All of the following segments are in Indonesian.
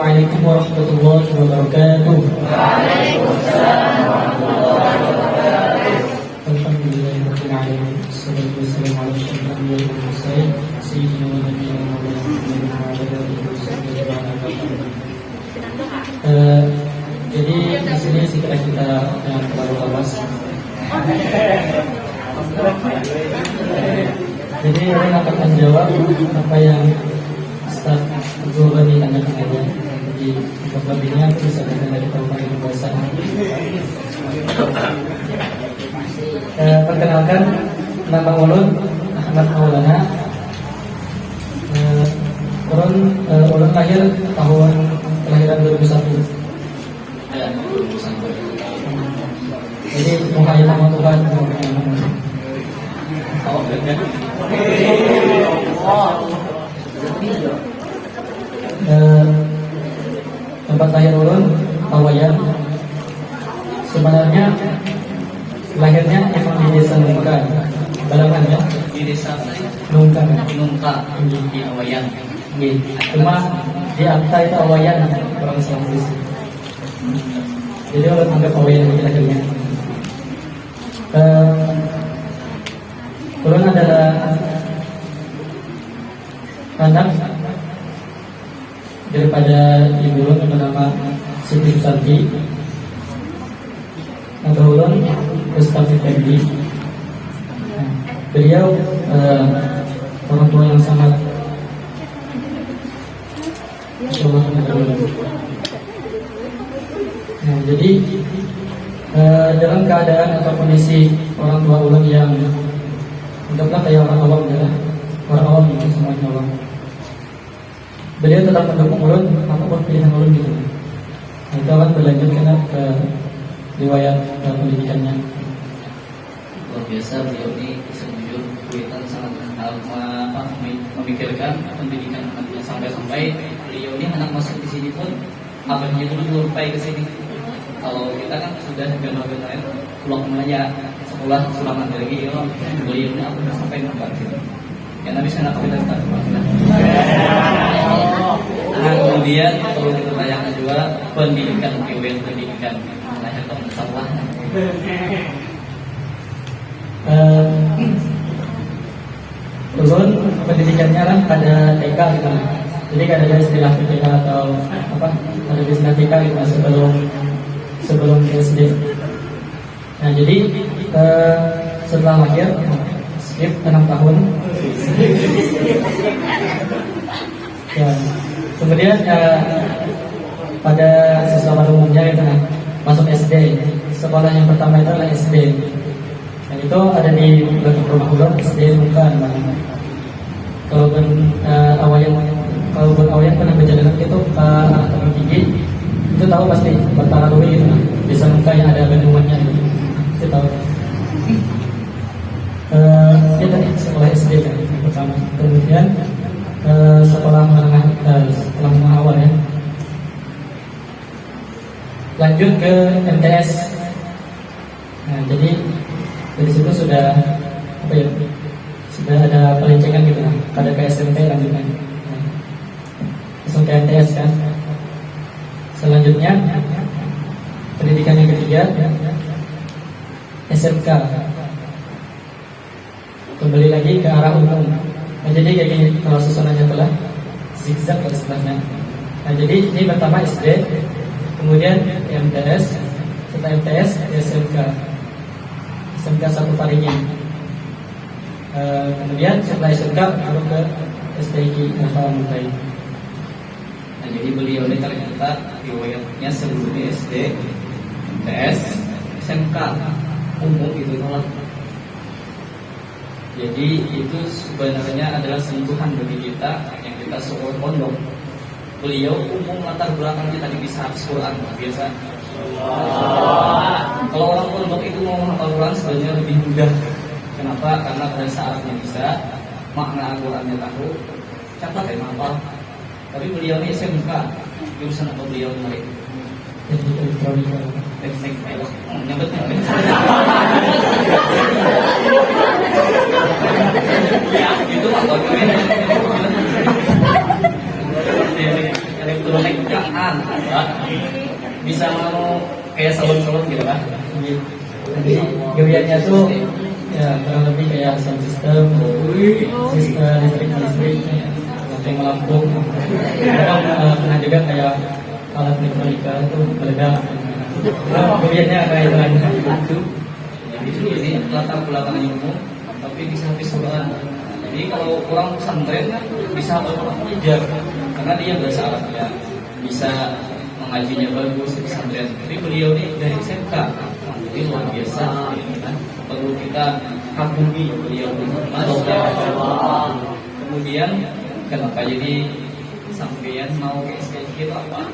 Assalamualaikum warahmatullahi wabarakatuh. Waalaikumsalam warahmatullahi wabarakatuh. Alhamdulillahirabbil alamin. Wassalatu wassalamu ala asyrofil anbiya'i wal mursalin sayyidina wa nabiyyina Muhammadin wa ala alihi wasahbihi ajma'in. Jadi di sini setelah kita jangan terlalu awas. Jadi orang akan menjawab apa yang Ustaz Ghorani tanyakan aja. Jadi untuk lebihnya aku bisa datang dari Kabupaten Pembahasan. Perkenalkan, nama Ulun Ahmad Maulana. Ulun lahir tahun kelahiran 2001. Jadi menghayat nama Tuhan. Tempat lahir ulun Awayan. Sebenarnya lahirnya emang di desa Nungka, Balangan ya. Di desa Nungka, di Awayan. Cuma di akta itu Awayan orang Selangis. Jadi ulun anggap Awayan itu lahirnya. Ulun adalah anak daripada ibu ulun yang bernama Siti Susanti. Abah ulun Ustaz Effendi. Beliau orang tua yang sangat jadi dalam keadaan atau kondisi orang tua ulun yang anggaplah kayak orang awam ya, orang awam itu semuanya awam. Beliau tetap mendukung ulun apapun pilihan ulun gitu. Nah, itu akan berlanjut ke riwayat pendidikannya. Luar biasa beliau ini sejujur kuitan sangat memikirkan pendidikan anaknya sampai beliau ini anak masuk di sini pun abahnya dulu lupai ke sini. Kalau kita kan sudah benar-benar pulang kemana sekolah sulaman lagi ya, beliau ini aku udah sampai nambah sini. Ya nabi sana kita start. Nah kemudian kalau kita tanyakan juga pendidikan lahir tahun salah. Ulun pendidikannya kan pada TK gitu. Jadi kan ada istilah TK atau apa? Ada istilah TK gitu sebelum SD. Nah jadi setelah lahir skip 6 tahun. Ya, kemudian pada siswa pada umumnya itu masuk SD. Sekolah yang pertama itu adalah SD. Dan itu ada di belakang rumah ulun SD Nungka namanya. Kalau Awayan pernah berjalan itu ke anak teman tinggi itu tahu pasti Bertaradui gitu desa Nungka yang ada bendungannya gitu. Itu tahu. Dia tadi sekolah SD kan yang pertama. Kemudian sekolah menengah awal ya. Lanjut ke MTS. Nah, jadi dari situ sudah apa ya? Sudah ada pelencengan gitu kan. Pada ke SMP lanjutnya. Nah, langsung ke MTS kan. Selanjutnya pendidikan yang ketiga SMK. Kembali lagi ke arah umum. Nah, jadi kayak gini kalau susunannya telah zigzag pada sebelahnya. Nah, jadi ini pertama SD, kemudian MTS, setelah MTS SMK, SMK 1 Paringin. Kemudian setelah SMK baru ke STIQ Alfa Muntai. Nah jadi beliau ini ternyata riwayatnya sebelumnya SD, MTS, SMK umum itu malah. Jadi itu sebenarnya adalah sentuhan bagi kita yang kita sekolah pondok. Beliau umum latar belakangnya tadi bisa hafal Quran biasa. Kalau orang pondok itu mau menghafal Quran sebenarnya lebih mudah. Kenapa? Karena pada saatnya bisa makna Al-Qurannya tahu, catat ya hafal. Tapi beliau ini SMK, jurusan apa beliau kemarin? Teknik pilot, nyebutnya. Ya, itu apa? Elektronik yang bisa mau kayak salon-salon gitu kan. Jadi gawiannya tuh ya kurang lebih kayak sound system, sistem listrik, yang melambung. Kadang pernah juga kayak alat elektronika itu meledak. Gawiannya kayak itu. Jadi latar belakang ilmu, tapi bisa visual. Jadi kalau orang pesantren kan bisa belajar karena dia bahasa Arabnya, bisa mengajinya bagus di pesantren. Tapi beliau ini dari SMK, jadi luar biasa. Kan? Perlu kita kagumi beliau. Kemudian kenapa jadi sampean mau ke STQ apa?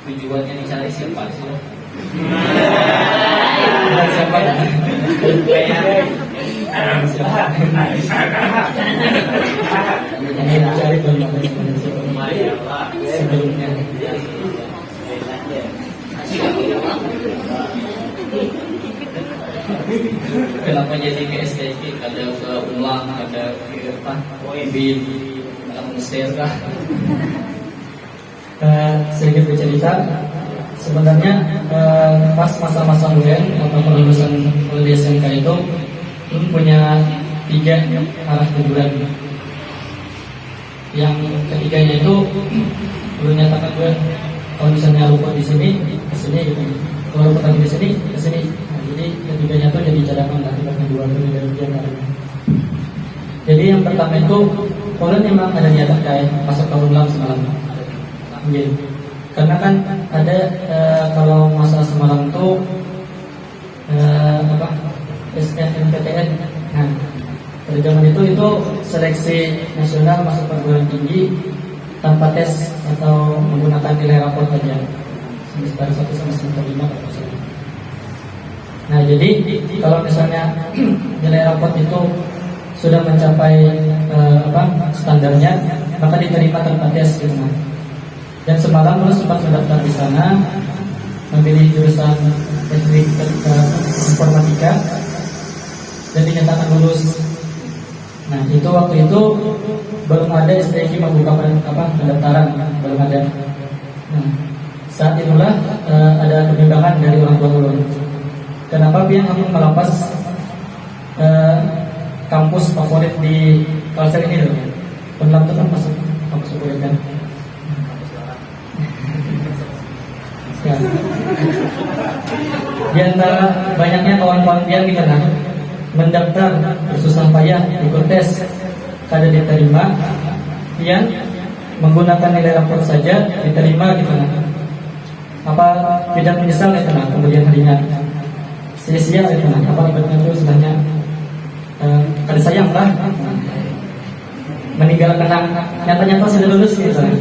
Tujuannya dicari siapa sih? Siapa ya? Yang dicari sebelumnya. Kenapa jadi ke STQ? Ada ke ulang, ada ke apa? BIN, kah? Sedikit bercerita, sebenarnya pas masa-masa UN atau kelulusan di SMK itu punya 3 arah tujuan. Yang ketiganya itu belum nyatakan gue kalau misalnya lupa di sini ke sini gitu. Kalau lupa di sini ke sini. Nah, jadi ketiganya itu jadi cadangan lah, dibagi 2 dari Jadi yang pertama itu kalau memang ada niatan kayak masuk ke ulang semalam. Jadi, karena kan ada kalau masa semalam itu SNMPTN. Nah, pada zaman itu seleksi nasional masuk perguruan tinggi tanpa tes atau menggunakan nilai rapor saja, semester 1 sampai semester 5 atau semester. Nah, jadi kalau misalnya nilai rapor itu sudah mencapai standarnya, maka diterima tanpa tes gitu. Dan semalam lu sempat mendaftar di sana, memilih jurusan teknik informatika dan dinyatakan lulus. Nah, itu waktu itu belum ada STQ membuka pendaftaran, belum ada. Nah, saat itulah ada kebimbangan dari orang tua ulun. Kenapa biar aku melepas kampus favorit di Kalsel ini loh? Penlam itu kan masuk kampus favorit kan. Ya. Di antara banyaknya kawan-kawan dia kita mendaftar bersusah payah ikut tes, kada diterima, yang menggunakan nilai rapor saja diterima gitu nah. Apa tidak menyesal gitu nah kemudian harinya sia-sia gitu nah, apa ibaratnya itu istilahnya kada sayang lah meninggalkan nyata-nyata sudah lulus gitu nah.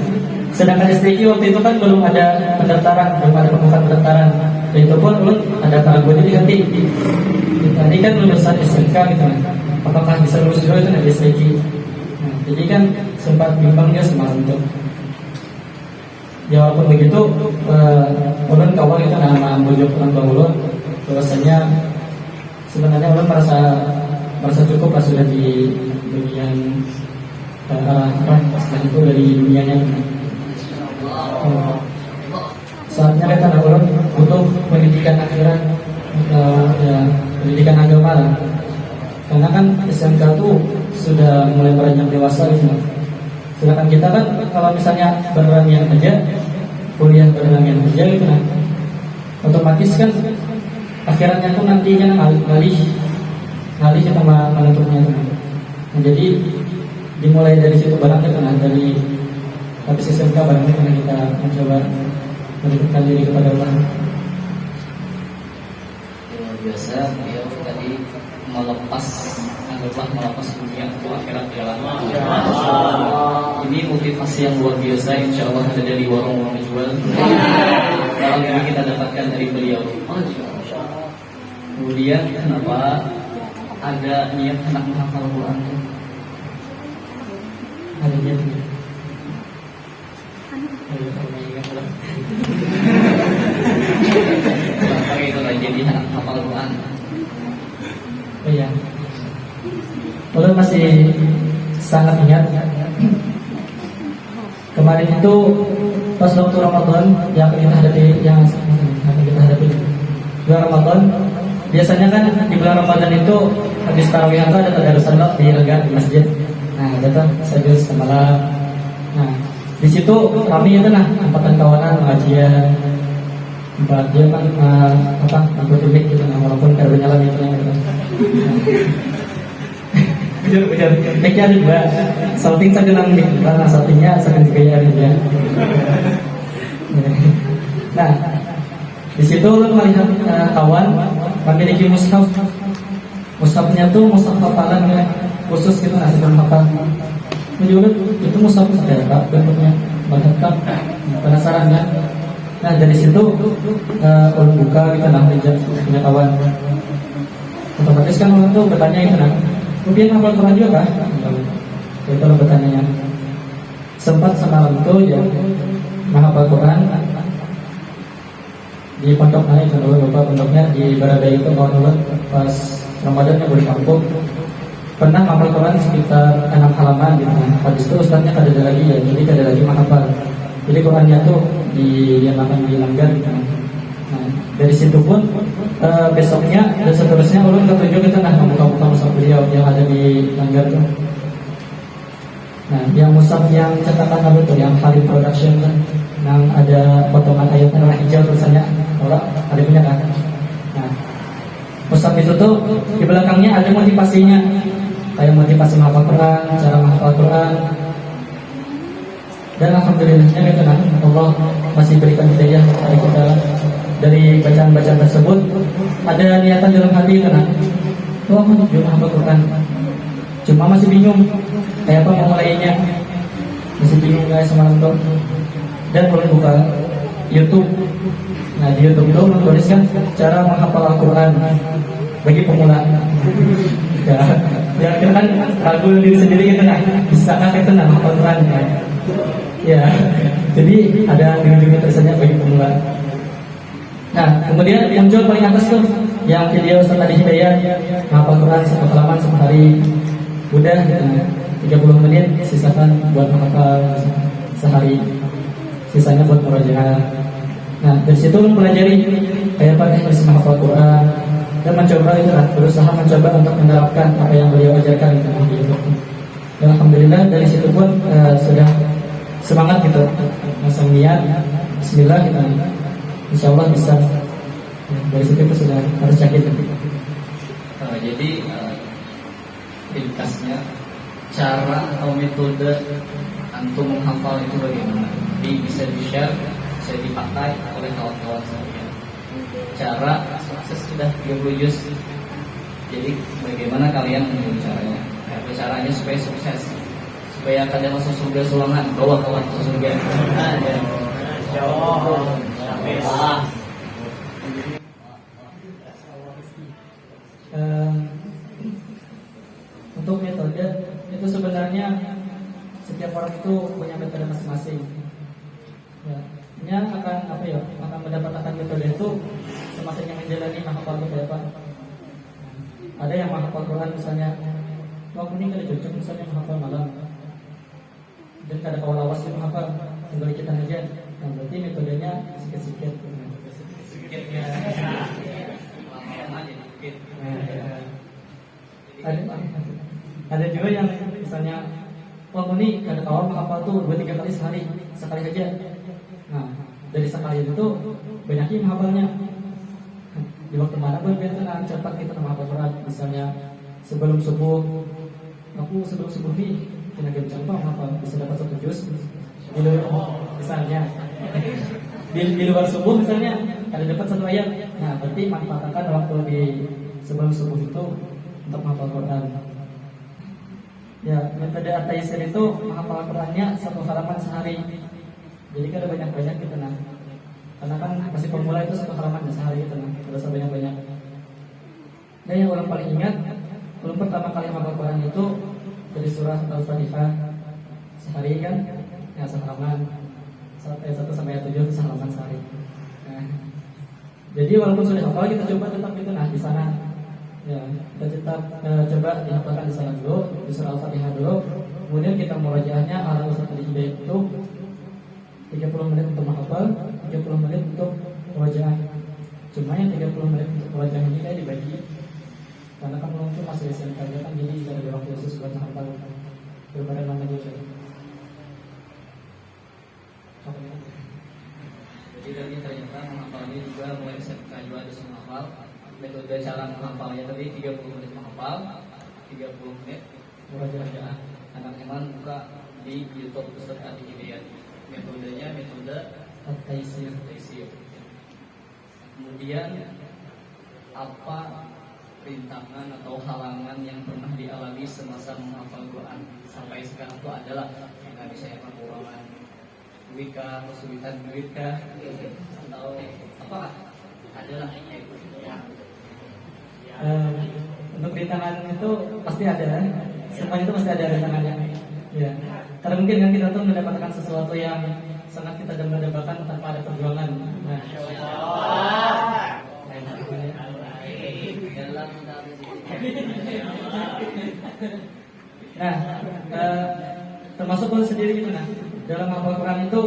Sedangkan STQ waktu itu kan belum ada pendaftaran, belum ada pembukaan pendaftaran. Dan itu pun belum ada keraguan di hati. Tadi kan lulusan SMK gitu kan, apakah bisa lulus juga itu dari STQ? Nah, jadi kan sempat bimbang ya semalam itu. Ya walaupun begitu, ulun kawal itu nama bujuk orang tua ulun, bahwasanya sebenarnya ulun merasa cukup lah sudah di bagian setelah itu dari dunianya. Saatnya kita ulun untuk pendidikan akhirat, pendidikan agama lah. Karena kan SMK itu sudah mulai beranjak dewasa gitu. Sedangkan kita kan kalau misalnya beranian aja, kuliah beranian aja gitu nah, otomatis kan akhiratnya tuh nanti kan ngalih kita menentunya gitu. Nah, jadi dimulai dari situ barang gitu nah, dari habis SMK barangnya karena kita mencoba mendekatkan diri kepada Allah. Luar biasa, beliau tadi melepas dunia untuk akhirat jalan. Ini motivasi yang luar biasa, insya Allah ada dari warung jual. Kalau ini kita dapatkan dari beliau. Kemudian kenapa ada niat anak menghafal Quran? Ada niat. Kenapa itu jadi anak hafal Quran? Oh iya, ulun masih sangat ingat kemarin itu pas waktu Ramadan yang kita hadapi bulan Ramadan, biasanya kan di bulan Ramadan itu habis tarawih itu ada tadarusan di lega di masjid. Nah, datang sajud semalam. Nah, di situ kami itu angkatan kawanan pengajian, dia kan angkut tubik gitu, walaupun karena nyala gitu gitu. Ujar, mic-nya ada dua, salting saja nang mic, karena saltingnya sangat gaya dia. Nah, di situ lu melihat kawan memiliki mushaf. Mushafnya tuh mushaf hafalan ya, khusus gitu sebelum hafal. Menurut itu mushaf saya Pak, bentuknya banyak penasaran kan? Nah, dari situ ulun buka gitu punya kawan. Otomatis kan orang tuh bertanya itu kemudian hafal Quran juga kan? Itu lo bertanya. Sempat semalam tuh ya menghafal Quran di pondok itu lupa pondoknya di Barada itu kawan-kawan pas Ramadan yang di kampung pernah menghafal Quran sekitar 6 halaman gitu. Habis itu ustaznya kada ada lagi ya, jadi kada lagi menghafal. Jadi Qurannya tuh diamalkan di langgar gitu. Nah, dari situ pun besoknya dan seterusnya ulun ketunjuk itu membuka-buka mushaf beliau yang ada di langgar tuh. Nah, yang mushaf yang cetakan apa tuh yang Khalid Production kan, yang ada potongan ayat warna hijau tulisannya, orang ada punya kan? Nah, mushaf itu tuh di belakangnya ada motivasinya, kayak motivasi menghafal Quran, cara menghafal Quran. Dan alhamdulillahnya gitu Allah masih berikan hidayah kepada kita dari bacaan-bacaan tersebut. Ada niatan dalam hati itu oh aku mau menghafal Quran, cuma masih bingung kayak apa mau mulainya, masih bingung guys semalam tuh. Dan boleh buka YouTube. Nah, di YouTube itu menuliskan cara menghafal Al-Quran bagi pemula. Ya kan ragu diri sendiri gitu bisakah kita menghafal Quran kan? Ya, jadi ada video-video tersebut bagi pemula. Nah, kemudian muncul paling atas tuh yang video Ustaz tadi Hidayat menghafal Quran 1 halaman sehari. Udah 30 menit sisakan buat menghafal sehari, sisanya buat murojaah. Nah, dari situ pelajari kayak apa teknis menghafal Quran dan mencoba itu berusaha mencoba untuk menerapkan apa yang beliau ajarkan gitu. Dan alhamdulillah dari situ pun sudah semangat gitu, langsung niat Bismillah kita, insya Allah bisa. Dari situ itu sudah harus yakin. Jadi ringkasnya cara atau metode antum menghafal itu bagaimana? Bisa di-share, bisa dipakai oleh kawan-kawan sekalian. Cara sukses sudah 30 juz. Jadi bagaimana kalian menurut caranya? Apa caranya supaya sukses? Supaya kalian masuk surga sulangan, bawa kawan ke surga. Untuk metode itu sebenarnya setiap orang itu punya metode masing-masing. Ya, akan mendapatkan metode itu semasa yang menjalani menghafal itu apa. Ada yang menghafal Quran misalnya, waktu ini kada cocok misalnya menghafal malam, dan kada kawal awas yang menghafal, tinggal kita aja. Nah, berarti metodenya sikit-sikit. Ada juga yang misalnya waktu ini kada kawal menghafal tuh 2-3 kali sehari, sekali saja. Nah, dari sekali itu banyaknya menghafalnya. Di waktu mana pun kita cepat kita menghafal Quran. Misalnya sebelum subuh, aku sebelum subuh ini kena kencang menghafal, bisa dapat 1 juz. Misalnya di luar subuh misalnya ada dapat 1 ayat. Nah, berarti manfaatkan waktu di sebelum subuh itu untuk menghafal Quran. Ya, metode At-Taisir itu menghafal Qurannya 1 halaman sehari. Jadi kan ada banyak-banyak gitu karena kan masih pemula itu 1 halaman sehari gitu tidak usah banyak-banyak. Dan yang orang paling ingat, belum pertama kali menghafal Quran itu dari surah Al-Fatihah sehari kan, ya 1 halaman, 1 sampai 7 halaman sehari. Nah, jadi walaupun sudah hafal kita coba tetap itu di sana. Ya, kita tetap coba dihafalkan di sana dulu, di surah Al-Fatihah dulu. Kemudian kita murojaahnya ala Ustaz Hidayat itu 30 menit untuk menghafal, 30 menit untuk pembacaan. Cuma yang 30 menit untuk pembacaan ini kayak dibagi, karena kan belum tuh masih SMK aja kan, jadi tidak ada waktu khusus buat menghafal berbarengan lagi. Jadi tadi ternyata menghafalnya juga mulai SMK juga harus menghafal. Metode cara menghafalnya tadi 30 menit menghafal, 30 menit bacaan. Teman-teman buka di YouTube Ustaz Adi Hidayat. Metodenya metode Taisir. Kemudian apa rintangan atau halangan yang pernah dialami semasa menghafal Quran sampai sekarang itu adalah yang bisa yang kekurangan duit kah, kesulitan duit kah, atau apa? Adalah Untuk rintangan itu pasti ada, semuanya itu pasti ada rintangannya. Ya, karena mungkin kan kita tuh mendapatkan sesuatu yang sangat kita dambakan tanpa ada perjuangan. Nah, termasuk pun sendiri itu. Nah, dalam menghafal Quran itu,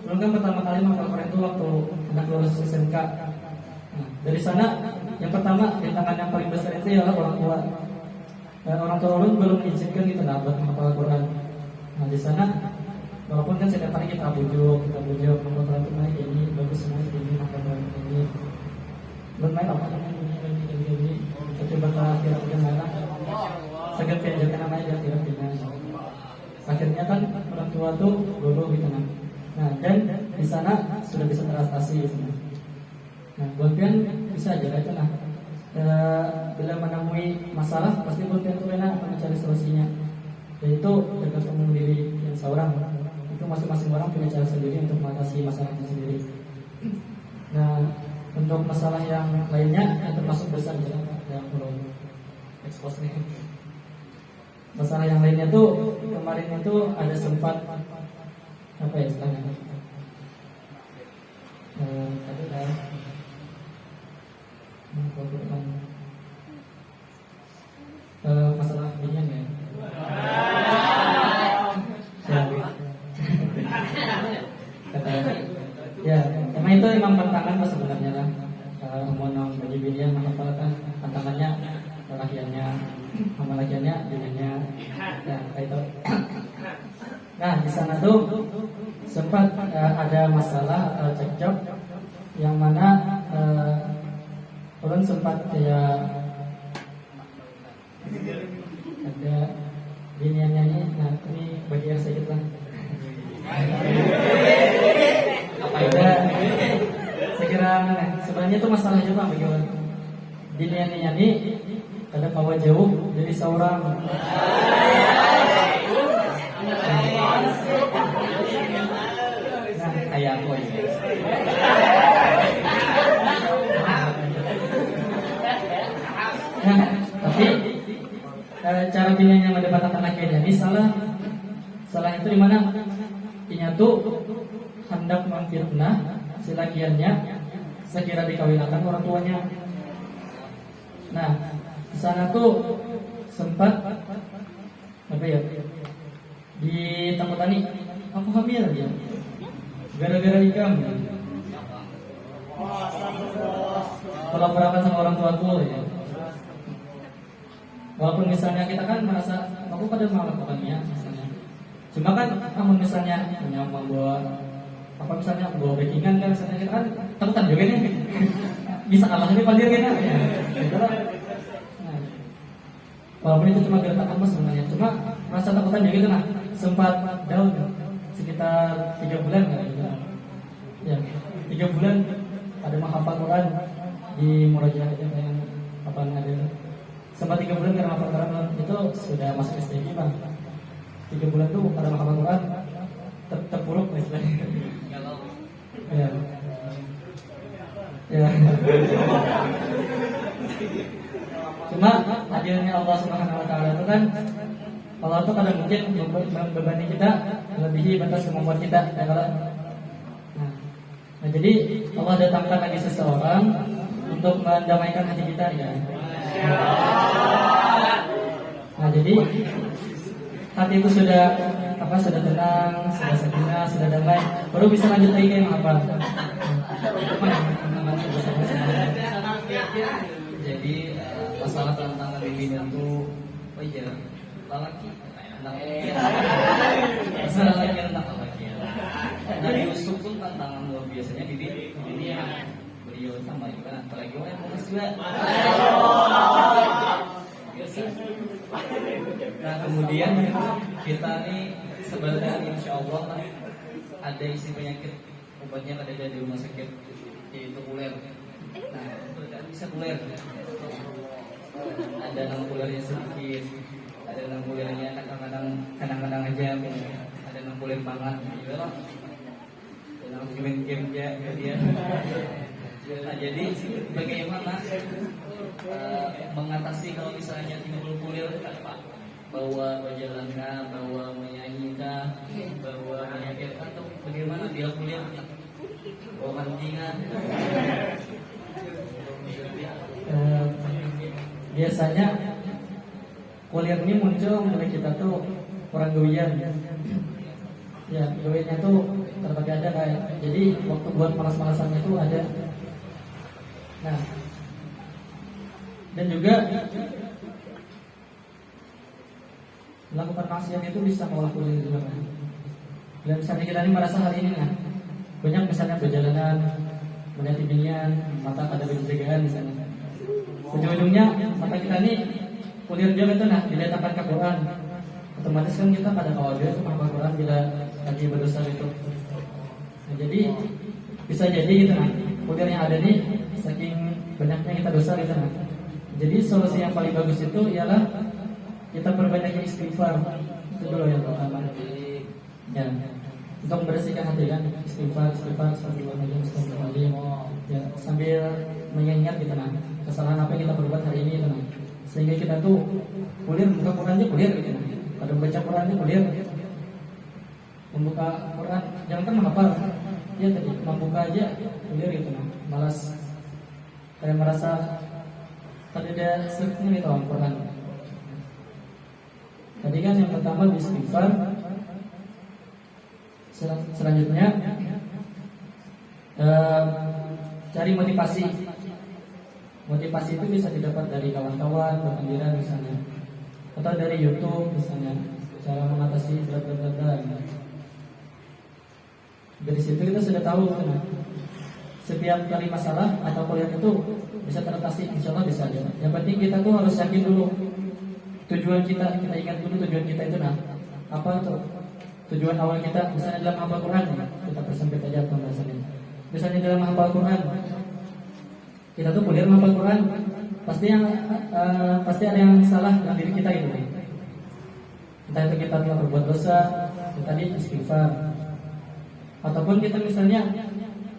belum kan pertama kali menghafal Quran itu waktu anak lulus SMK. Nah, dari sana yang pertama rintangan yang paling besar itu ialah orang tua. Dan orang tua belum mengizinkan gitu nah buat menghafal Quran. Nah, di sana walaupun kan setiap hari kita bujuk menghafal Quran itu naik ini bagus semua ini menghafal Quran ini. Bermain apa namanya ini. Coba kira bagaimana. Segar penjaga namanya kira akhirnya kan orang tua tuh bodoh gitu nah. Nah, dan di sana sudah bisa teratasi gitu. Nah, Bontian bisa aja itu nah. Bila menemui masalah pasti Bontian tuh akan mencari solusinya. Yaitu tergantung diri yang seorang. Itu masing-masing orang punya cara sendiri untuk mengatasi masalah itu sendiri. Nah, untuk masalah yang lainnya yang termasuk besar ya, yang perlu expose nih. Masalah yang lainnya tuh kemarin itu ada sempat apa ya istilahnya? Tadi kan masalah binian ya. Ya, emang itu emang tantangan lah sebenarnya lah. Monong bagi binian menghafalkan tantangannya lakiannya sama lakiannya biniannya. Ya, kayak itu. Nah, di sana tuh sempat ada masalah atau cekcok yang mana orang sempat kayak ada binian nyanyi. Nah, ini bagian sedikit lah. Apa itu? Saya kira sebenarnya itu masalah juga bagaimana binian nyanyi ada bawa jauh dari seorang. Nah, kayak aku ini. Nah, tapi cara biniannya mendapatkan anaknya ini salah itu di mana? Inya tuh hendak memfitnah si lakiannya sekira dikawinkan orang tuanya. Nah, di sana tuh sempat apa ya? Ditakutani aku hamil ya. Gara-gara nikah. Pelaporan sama orang tuaku ya. Walaupun misalnya kita kan merasa aku pada melakukannya misalnya. Cuma kan namun misalnya punya membawa apa misalnya bawa backingan kan misalnya kita kan takutan juga nih. Bisa kalah ini pandir kan ya. Nah, walaupun itu cuma gertakan mas sebenarnya, cuma rasa takutan juga gitu nah. Sempat down sekitar 3 bulan kan gitu. Ya, 3 bulan ada menghafal Quran di Murojaah itu yang apa ada. Sempat 3 bulan karena menghafal Quran itu sudah masuk STG bang. 3 bulan tuh karena menghafal Quran terpuruk istilahnya. Ya. Ya. Cuma hadirnya Allah Subhanahu Wa Taala itu kan Allah itu kadang mungkin membebani kita melebihi batas kemampuan kita. Ya, kalau nah, jadi Allah datangkan lagi seseorang untuk mendamaikan hati kita ya. Nah, jadi hati itu sudah apa sudah tenang, sudah sakinah, sudah damai, baru bisa lanjut lagi ke yang apa. Jadi masalah tantangan bimbingan itu wajar lelaki anak masalah lagi anak lelaki. Nabi Yusuf pun tantangan luar biasanya di dunia beliau sama juga apalagi oleh Muhammad juga. Nah kemudian kita nih sebenarnya insya Allah kan ada isi penyakit obatnya ada di rumah sakit yaitu kuler. Nah bisa kuler. Ada yang kulernya sedikit, ada yang kulernya kadang-kadang aja, ada yang kuler banget gitu loh. Dan game ya dia. Nah jadi bagaimana mengatasi kalau misalnya timbul kulir apa? Bawa berjalankah, bawa menyanyikan, bawa menyakitkan atau bagaimana dia kulir? Bawa mantingan. Biasanya kulir ini muncul mulai kita tuh kurang doyan. Ya, doyannya tuh terbagi ada kayak. Jadi waktu buat malas-malasannya tuh ada. Nah, dan juga melakukan maksiat itu bisa mengolah kulir juga. Dan misalnya kita ini merasa hari ini nah, banyak misalnya perjalanan melihat inian, mata pada penjagaan misalnya. Ujung-ujungnya mata kita ini kulir juga itu nah diletakkan ke Quran. Otomatis kan kita pada khawatir sama Quran bila lagi berdosa itu. Nah, jadi bisa jadi gitu nah kulir yang ada nih saking banyaknya kita dosa gitu nah. Jadi solusi yang paling bagus itu ialah kita perbanyak istighfar. Itu dulu yang pertama. Ya. Untuk membersihkan hati kan istighfar astagfirullahaladzim. Ya, sambil mengingat gitu nah kesalahan apa yang kita perbuat hari ini gitu nah. Sehingga kita tuh kulir buka Qurannya kulir gitu nah. Kalau baca Qurannya kulir. Membuka Quran jangan kan menghafal. Ya tadi membuka aja kulir gitu nah. Malas kayak merasa tadi ada sertnya gitu Al-Quran. Tadi kan yang pertama istighfar. Selanjutnya cari motivasi. Motivasi itu bisa didapat dari kawan-kawan, bergembira misalnya, atau dari YouTube misalnya, cara mengatasi berat-berat. Dari situ kita sudah tahu kan, setiap kali masalah atau kuliah itu bisa teratasi, insya Allah bisa aja. Yang penting kita tuh harus yakin dulu tujuan kita ingat dulu tujuan kita itu nah apa tuh tujuan awal kita. Misalnya dalam hafal Quran kita persempit aja pembahasannya. Misalnya dalam hafal Quran kita tuh kuliah menghafal Quran pasti ada yang salah dalam diri kita gitu nih. Entah itu kita telah berbuat dosa, tadi istighfar, ataupun kita misalnya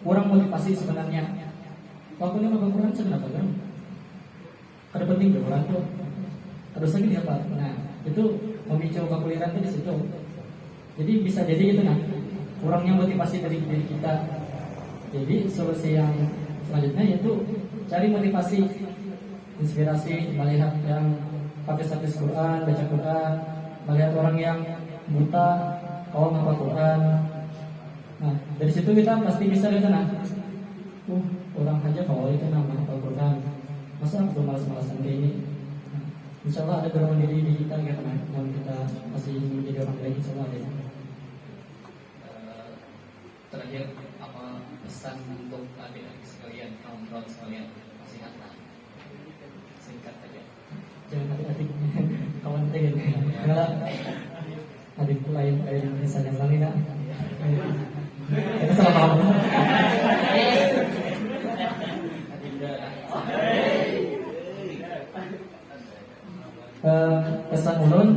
kurang motivasi sebenarnya. Waktu ini menghafal Quran sebenarnya kan? Ada penting Quran tuh. Harus lagi dihafal. Nah, itu memicu kekuliran itu di situ. Jadi bisa jadi gitu nah, kurangnya motivasi dari diri kita. Jadi solusi yang selanjutnya yaitu cari motivasi, inspirasi, melihat yang hafiz Quran, baca Quran, melihat orang yang buta, menghafal Quran. Nah, dari situ kita pasti bisa lihat nah, orang aja kalau itu nama menghafal Quran, masa aku malas-malasan kayak ini. Insya Allah ada dorongan diri di kita gitu kan, kalau kita masih menjadi orang baik, insya Allah ada. Terakhir apa pesan untuk adik-adik sekalian, kawan-kawan sekalian, nasihatlah singkat saja. Jangan adik-adik kawan kita gitu. Kalau adikku lain misalnya lagi nak, kita salah paham. Pesan ulun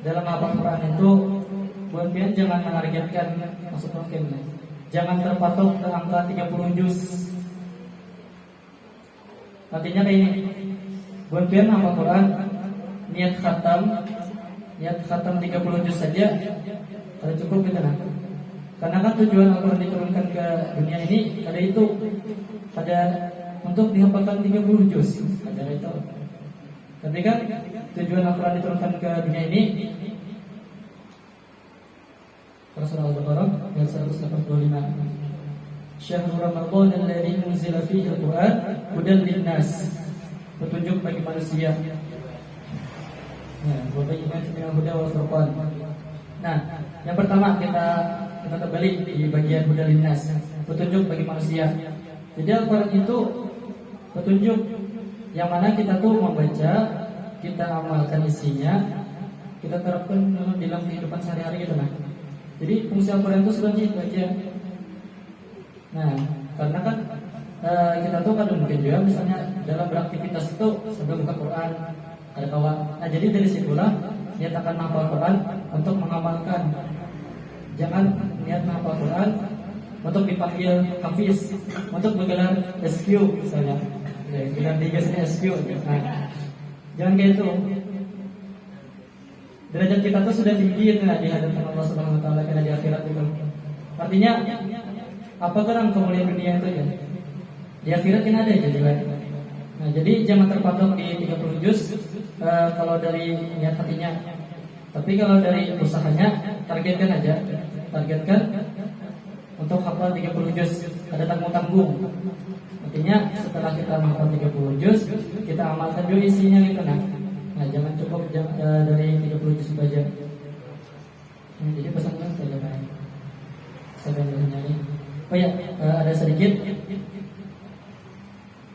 dalam hafal Quran itu buat kalian jangan menargetkan, maksudnya jangan terpatok ke angka 30 juz. Artinya kayak ini, buat kalian hafal Quran niat khatam 30 juz saja sudah cukup gitu nah. Karena kan tujuan Al-Quran diturunkan ke dunia ini ada untuk dihafalkan 30 juz. Ada itu. Tapi kan tujuan Al-Quran diturunkan ke dunia ini surah Al-Baqarah ayat 185. Syahrul Ramadan alladzi unzila fihi al-Qur'an hudan lin-nas. Petunjuk bagi manusia. Nah, wa bayyinatin minal huda wal furqan. Nah, yang pertama kita terbalik di bagian hudan lin-nas, petunjuk bagi manusia. Jadi Al-Qur'an itu petunjuk yang mana kita tuh membaca, kita amalkan isinya, kita terapkan dalam kehidupan sehari-hari gitu. Nah, jadi fungsi Al-Quran itu sebenarnya itu aja. Nah, karena kan kita tuh kadang mungkin juga misalnya dalam beraktivitas itu sambil buka Quran ada kawan. Nah, jadi dari situlah niat akan menghafal Quran untuk mengamalkan. Jangan niat menghafal Quran untuk dipanggil hafiz, untuk menggelar SQ misalnya. Ya, gelar digasnya SQ. Nah, jangan kayak itu. Derajat kita tuh sudah tinggi di hadapan Allah Subhanahu wa taala karena di akhirat itu. Artinya apa kan kemuliaan dunia itu ya? Di akhirat kan ada jadi. Nah, jadi jangan terpatok di 30 juz kalau dari niat hatinya. Tapi kalau dari usahanya targetkan aja. Targetkan untuk hafal 30 juz, ada tanggung-tanggung. Artinya setelah kita menghafal 30 juz, kita amalkan juga isinya gitu nah, jangan cukup dari 30 juz saja. Jadi pesannya saya kan saya nyari. Oh ya, ada sedikit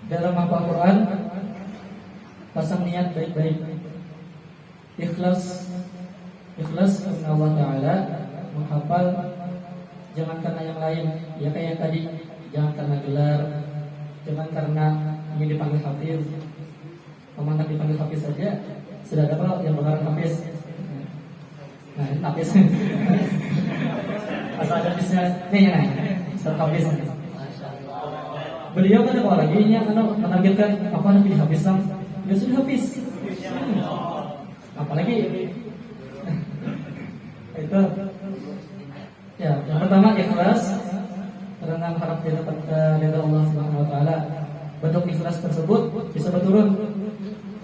dalam menghafal Quran, pasang niat baik-baik. Ikhlas karena Allah Ta'ala. Menghafal jangan karena yang lain. Ya kayak tadi, jangan karena gelar, jangan karena ingin dipanggil hafiz. Pemantak dipanggil hafiz saja sudah ada kalau yang bakaran hafiz. Nah, ini hafiz. Asal ada hafiz nih, Ustaz hafiz. Beliau kan kalau lagi ini menargetkan apa nanti hafiz sang, dia sudah hafiz. Apalagi itu ya, yang pertama ikhlas karena mengharap dia dapat ridha Allah Subhanahu wa taala. Bentuk ikhlas tersebut bisa berturun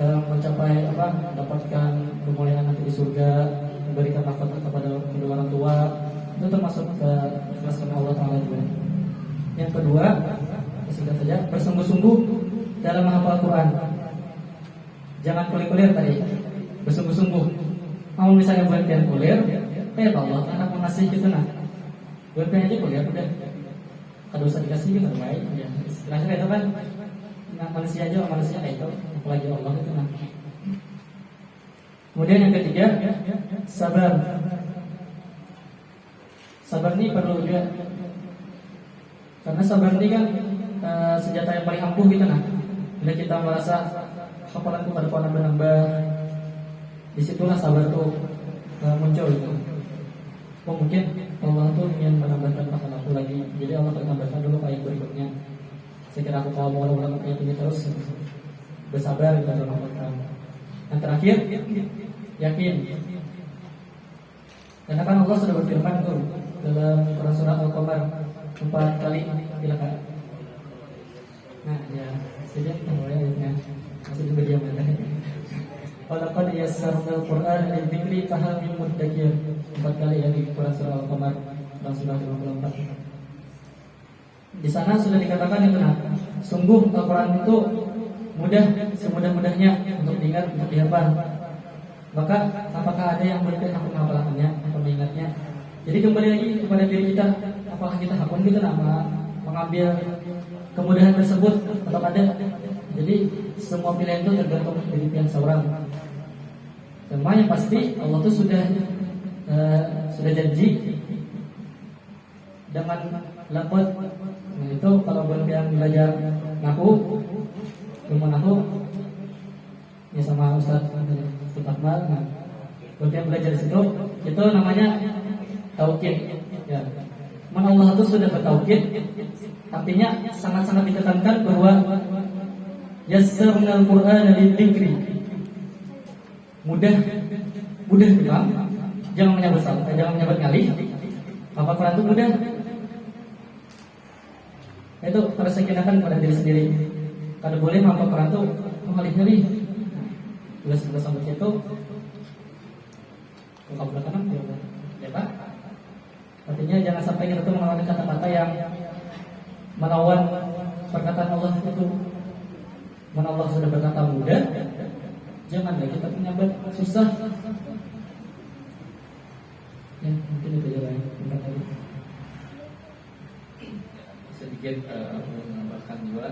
dalam mencapai mendapatkan kemuliaan nanti di surga, memberikan rahmat kepada kedua orang tua. Itu termasuk ikhlas karena Allah Taala juga. Yang kedua, singkat saja, bersungguh-sungguh dalam menghafal Quran. Jangan kulir-kulir tadi, bersungguh-sungguh. Mau misalnya buat yang kulir, Allah anak mengasih gitu nah. Buat aja kuliah udah. Kalau usah dikasih gitu baik ya. Istilahnya itu kan manusia aja manusia kayak itu, apalagi Allah itu nah. Kemudian yang ketiga, sabar. Sabar ini perlu juga. Karena sabar ini kan senjata yang paling ampuh gitu nah. Bila kita merasa hafalanku pada pohon menambah, disitulah sabar tuh muncul gitu. Oh mungkin Allah tuh ingin menambahkan pahalaku lagi, jadi Allah akan tambahkan dulu ayat berikutnya. Saya kira aku kalau mau ulang ayat ini terus bersabar kita dalam menghafal. Yang terakhir, yakin. Karena kan Allah sudah berfirman tuh dalam Quran surah Al-Qamar 4 kali silakan. Nah ya, sejak kita mulai ayatnya masih juga diam aja. Walaqad yassarnal Qur'ana lidzikri fahal min muddakir. 4 kali ya di Quran surah Al-Qamar dan surah 54. Di sana sudah dikatakan yang benar. Sungguh Al-Quran itu mudah, semudah-mudahnya untuk diingat, untuk dihafal. Maka apakah ada yang berpihak menghafalkannya atau mengingatnya? Jadi kembali lagi kepada diri kita, apakah kita hafal gitu nama mengambil kemudahan tersebut atau ada? Jadi semua pilihan itu tergantung dari pilihan seorang. Cuma yang pasti Allah itu sudah janji dengan lafaz. Nah, itu kalau buat yang belajar nahu, ilmu nahu, ya sama Ustaz Akmal. Nah, buat yang belajar situ, itu namanya taukid. Ya, mana Allah itu sudah bertaukid, artinya sangat-sangat ditekankan bahwa yassarnal Qur'ana lidzikri. Mudah bilang, jangan menyebut kali. Apa Quran itu mudah? Itu harus saya pada diri sendiri. Kalau boleh menghafal Quran itu mengalih-alih. Bila sudah sampai situ, kalau belakang ya Pak. Artinya jangan sampai kita tuh mengeluarkan kata-kata yang melawan perkataan Allah itu. Mana Allah sudah berkata mudah, janganlah kita menyambat susah. Ya, mungkin itu aja lah. Sedikit menambahkan juga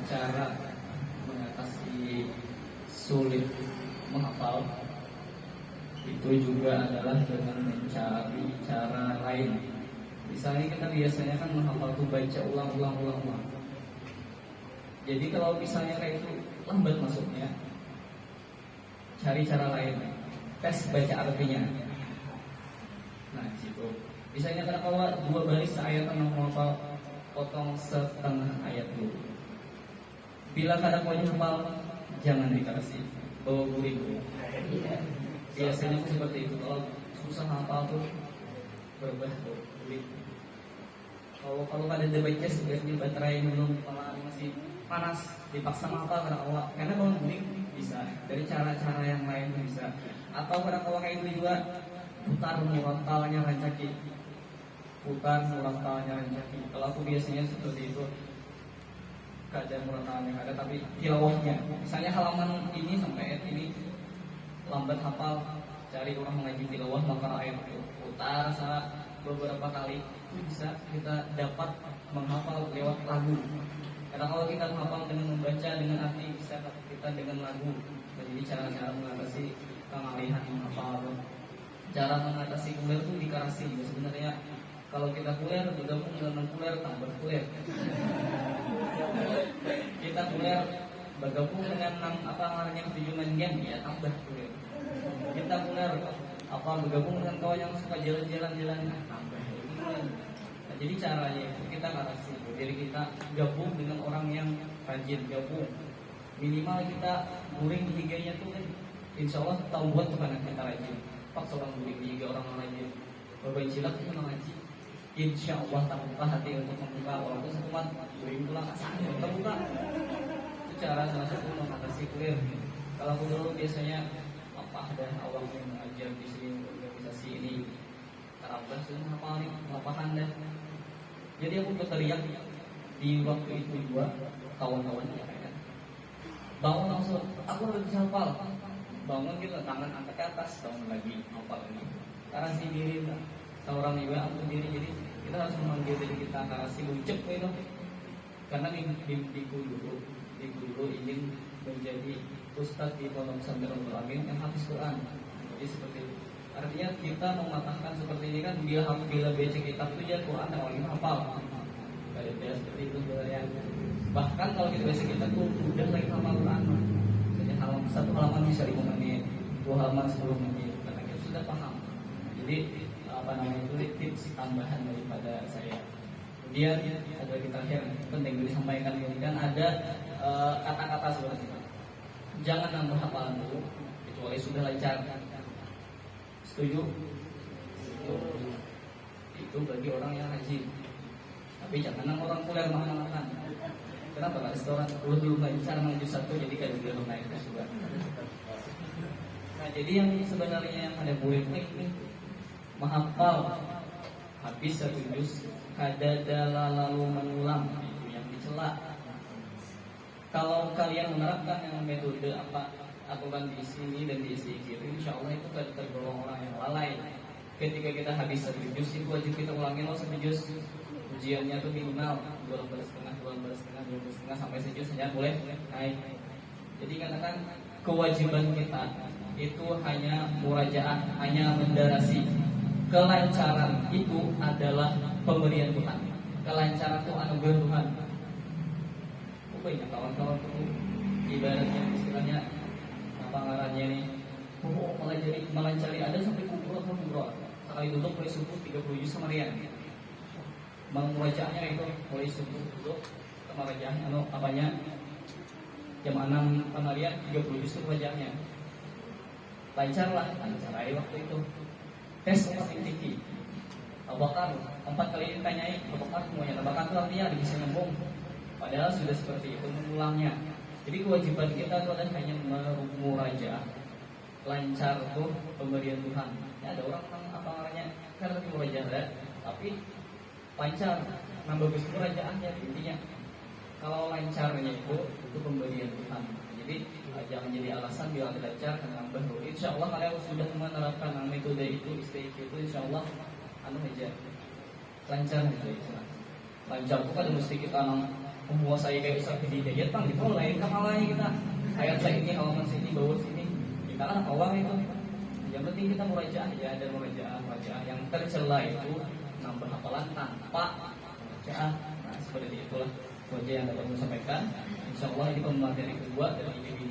cara mengatasi sulit menghafal itu juga adalah dengan mencari cara lain. Misalnya kita biasanya kan menghafal tuh baca ulang. Jadi kalau misalnya kayak itu lambat masuknya, cari cara lain, tes baca artinya. Nah situ. Misalnya kalau 2 baris ayat menghafal, potong setengah ayat dulu. Bila kadang wajah hafal, jangan dikasih bawa guling dulu. Biasanya seperti itu. Kalau susah hafal tuh berubah guling. Kalau ada debaca sebenarnya baterai belum masih panas, dipaksa hafal karena Allah. Karena kalau guling bisa dari cara-cara yang lain bisa. Atau kadang kalau kayak itu juga putar murattalnya rancaki. Kalau aku biasanya seperti itu, keadaan murattalnya ada tapi tilawahnya. Misalnya halaman ini sampai ayat ini lambat hafal, cari orang mengaji tilawah maka ayat itu putar beberapa kali itu bisa kita dapat menghafal lewat lagu. Karena kalau kita menghafal dengan membaca dengan arti bisa kita dengan lagu. Jadi cara-cara mengatasi pengalihan menghafal. Cara mengatasi kuliah itu dikarasi. Sebenarnya kalau kita kuliah bergabung dengan kuliah tambah kuliah. Kita kuliah bergabung dengan yang 7 game ya tambah kuliah. Kita kuliah bergabung dengan kawan yang suka jalan-jalan tambah. Nah, jadi caranya itu kita karasi. Jadi kita gabung dengan orang yang rajin gabung. Minimal kita guring di higanya tuh kan, insya Allah tahu buat tuh anak kita rajin. Pak seorang guring di higa orang rajin. Berbaik cilak itu mengaji. Insya Allah terbuka hati untuk membuka walaupun sekumat guring pulang asal terbuka. Itu cara salah satu mengatasi kuliah. Kalau aku dulu biasanya ada awal yang mengajar di sini organisasi ini. Terabas sudah hafal nih, lapangan dah. Jadi aku berteriak di waktu itu juga kawan-kawan ya kan. Bangun langsung, aku udah bisa hafal. Bangun gitu, tangan angkat ke atas, bangun lagi hafal lagi. Karena si diri seorang ibu aku sendiri, jadi kita harus memanggil diri kita karena si ucap itu. Karena mimpiku dulu ingin menjadi ustadz di Pondok Pesantren Amin yang hafiz Quran. Jadi seperti itu. Artinya kita mematahkan seperti ini kan bila baca kitab itu ya Quran yang paling hafal. Kayak seperti itu ya. Bahkan kalau kita baca kitab tuh udah lagi hafal Quran. Jadi satu halaman bisa 5 menit, 2 halaman 10 menit. Karena kita sudah paham. Jadi itu tips tambahan daripada saya. Kemudian ada di terakhir penting disampaikan ini kan ada kata-kata seperti itu. Jangan nambah hafalan dulu kecuali sudah lancar. Setuju? Itu bagi orang yang rajin. Tapi jangan orang kuliah makan-makan. Kenapa nggak restoran? Dulu lancar menuju satu jadi kan juga naik juga. Nah jadi yang sebenarnya yang ada murid ini menghafal habis 1 juz kadada lalu mengulang itu yang dicela. Kalau kalian menerapkan yang metode aturan di sini dan di kiri, insya Allah itu tergolong orang yang lalai. Ketika kita habis 1 juz itu wajib kita ulangin 1 juz. Ujiannya tuh minimal 12,5 sampai 1 juz saja boleh naik. Jadi katakan kewajiban kita itu hanya murajaah, hanya mendarasi. Kelancaran itu adalah pemberian Tuhan. Kelancaran itu anugerah Tuhan. Banyak kawan-kawan itu ibaratnya istilahnya apa ngarannya nih. Melancari ada sampai kubur. Sekali duduk mulai subuh 30 juz semarian. Murajaahnya itu mulai subuh duduk kemarajaahnya apanya jam 6 kemarian 30 juz murajaahnya. Lancar aja waktu itu. Tes tinggi. Abu Bakar 4 kali ditanyai, Abu Bakar semuanya. Abu Bakar itu artinya bisa nyambung. Padahal sudah seperti itu mengulangnya. Jadi kewajiban kita itu adalah hanya murajaah. Lancar tuh pemberian Tuhan. Ya, ada orang apa namanya karena di murajaah, tapi lancar, nambah bagus murajaahnya intinya. Kalau lancarnya itu pemberian Tuhan. Jadi jangan jadi alasan bila lancar karena nambah. Insya Allah kalian sudah menerapkan metode itu, istiq itu, insya Allah anu aja lancar aja. Lancar itu kan mesti kita menguasai kayak Isra Hidayat kan itu lain kamalanya kita. Ayat saya ini, halaman sini, bawah sini. Kita kan awal itu. Yang penting kita murajaah ya, dan murajaah yang tercela itu nambah hafalan tanpa murajaah. Nah seperti itulah saja yang dapat saya sampaikan. Insya Allah ini pembelajaran kedua dari ini.